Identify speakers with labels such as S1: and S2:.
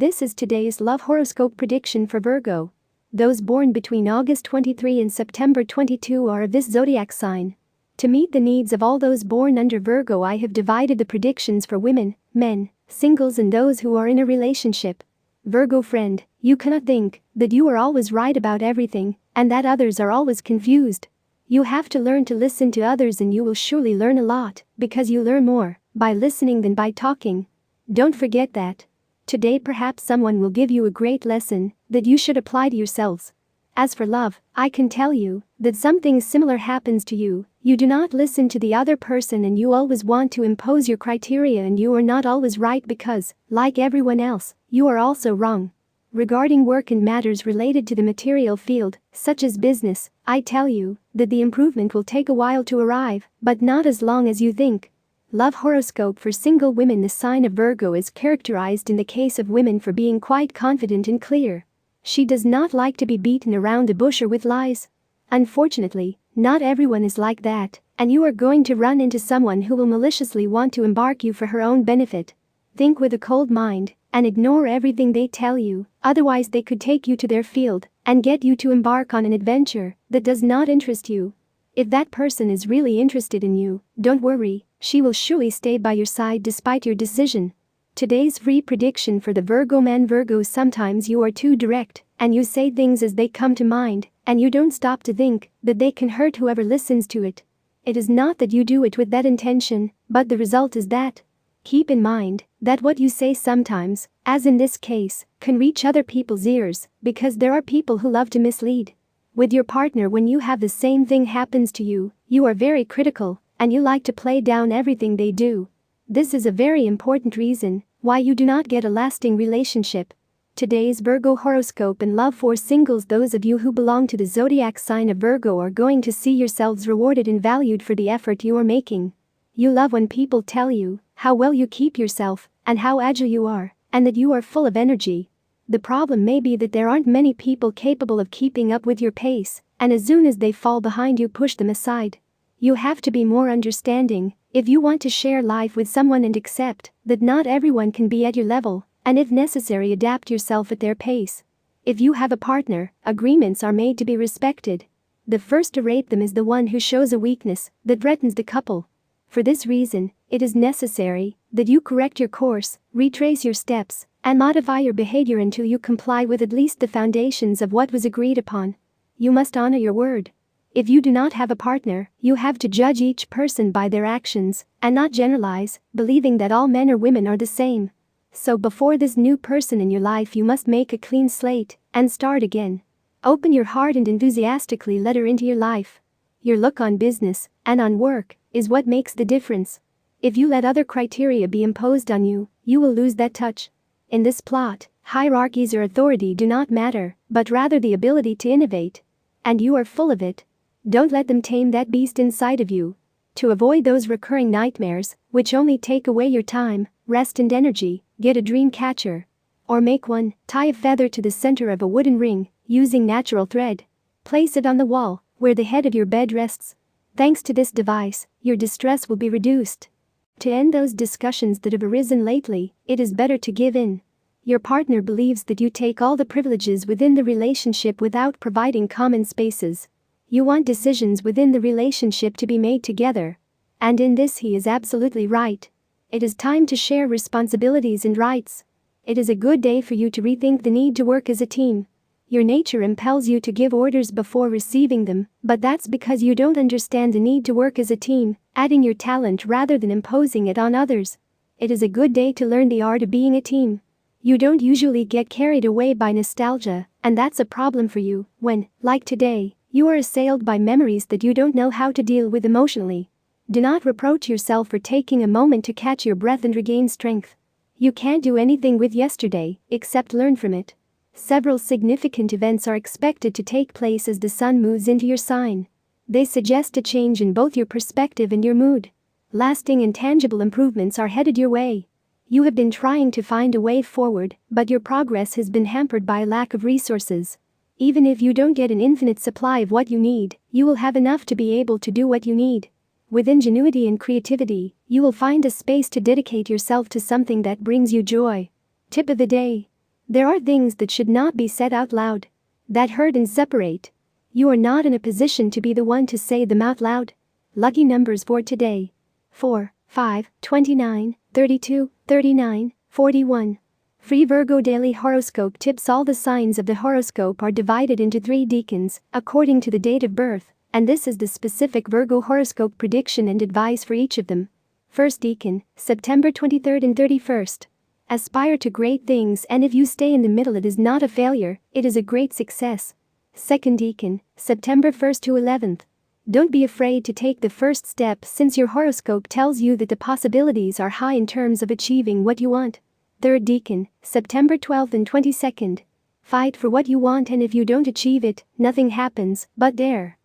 S1: This is today's love horoscope prediction for Virgo. Those born between August 23 and September 22 are of this zodiac sign. To meet the needs of all those born under Virgo, I have divided the predictions for women, men, singles and those who are in a relationship. Virgo friend, you cannot think that you are always right about everything and that others are always confused. You have to learn to listen to others, and you will surely learn a lot, because you learn more by listening than by talking. Don't forget that. Today perhaps someone will give you a great lesson that you should apply to yourselves. As for love, I can tell you that something similar happens to you. You do not listen to the other person and you always want to impose your criteria, and you are not always right because, like everyone else, you are also wrong. Regarding work and matters related to the material field, such as business, I tell you that the improvement will take a while to arrive, but not as long as you think. Love horoscope for single women. The sign of Virgo is characterized in the case of women for being quite confident and clear. She does not like to be beaten around the bush or with lies. Unfortunately, not everyone is like that, and you are going to run into someone who will maliciously want to embark you for her own benefit. Think with a cold mind and ignore everything they tell you, otherwise they could take you to their field and get you to embark on an adventure that does not interest you. If that person is really interested in you, don't worry, she will surely stay by your side despite your decision. Today's free prediction for the Virgo man. Virgo, sometimes you are too direct and you say things as they come to mind, and you don't stop to think that they can hurt whoever listens to it. It is not that you do it with that intention, but the result is that. Keep in mind that what you say sometimes, as in this case, can reach other people's ears, because there are people who love to mislead. With your partner, when you have the same thing happens to you, you are very critical and you like to play down everything they do. This is a very important reason why you do not get a lasting relationship. Today's Virgo horoscope and love for singles. Those of you who belong to the zodiac sign of Virgo are going to see yourselves rewarded and valued for the effort you are making. You love when people tell you how well you keep yourself and how agile you are, and that you are full of energy. The problem may be that there aren't many people capable of keeping up with your pace, and as soon as they fall behind, you push them aside. You have to be more understanding if you want to share life with someone and accept that not everyone can be at your level, and if necessary, adapt yourself at their pace. If you have a partner, agreements are made to be respected. The first to rape them is the one who shows a weakness that threatens the couple. For this reason, it is necessary that you correct your course, retrace your steps, and modify your behavior until you comply with at least the foundations of what was agreed upon. You must honor your word. If you do not have a partner, you have to judge each person by their actions and not generalize, believing that all men or women are the same. So before this new person in your life, you must make a clean slate and start again. Open your heart and enthusiastically let her into your life. Your look on business and on work is what makes the difference. If you let other criteria be imposed on you, you will lose that touch. In this plot, hierarchies or authority do not matter, but rather the ability to innovate. And you are full of it. Don't let them tame that beast inside of you. To avoid those recurring nightmares, which only take away your time, rest and energy, get a dream catcher. Or make one. Tie a feather to the center of a wooden ring, using natural thread. Place it on the wall, where the head of your bed rests. Thanks to this device, your distress will be reduced. To end those discussions that have arisen lately, it is better to give in. Your partner believes that you take all the privileges within the relationship without providing common spaces. You want decisions within the relationship to be made together. And in this he is absolutely right. It is time to share responsibilities and rights. It is a good day for you to rethink the need to work as a team. Your nature impels you to give orders before receiving them, but that's because you don't understand the need to work as a team, adding your talent rather than imposing it on others. It is a good day to learn the art of being a team. You don't usually get carried away by nostalgia, and that's a problem for you when, like today, you are assailed by memories that you don't know how to deal with emotionally. Do not reproach yourself for taking a moment to catch your breath and regain strength. You can't do anything with yesterday except learn from it. Several significant events are expected to take place as the sun moves into your sign. They suggest a change in both your perspective and your mood. Lasting and tangible improvements are headed your way. You have been trying to find a way forward, but your progress has been hampered by a lack of resources. Even if you don't get an infinite supply of what you need, you will have enough to be able to do what you need. With ingenuity and creativity, you will find a space to dedicate yourself to something that brings you joy. Tip of the day. There are things that should not be said out loud. That hurt and separate. You are not in a position to be the one to say them out loud. Lucky numbers for today: 4, 5, 29, 32, 39, 41. Free Virgo Daily Horoscope Tips. All the signs of the horoscope are divided into 3 decans, according to the date of birth, and this is the specific Virgo horoscope prediction and advice for each of them. First decan, September 23rd and 31st. Aspire to great things, and if you stay in the middle, it is not a failure, it is a great success. Second decan, September 1st to 11th. Don't be afraid to take the first step, since your horoscope tells you that the possibilities are high in terms of achieving what you want. Third decan, September 12th and 22nd. Fight for what you want, and if you don't achieve it, nothing happens but dare.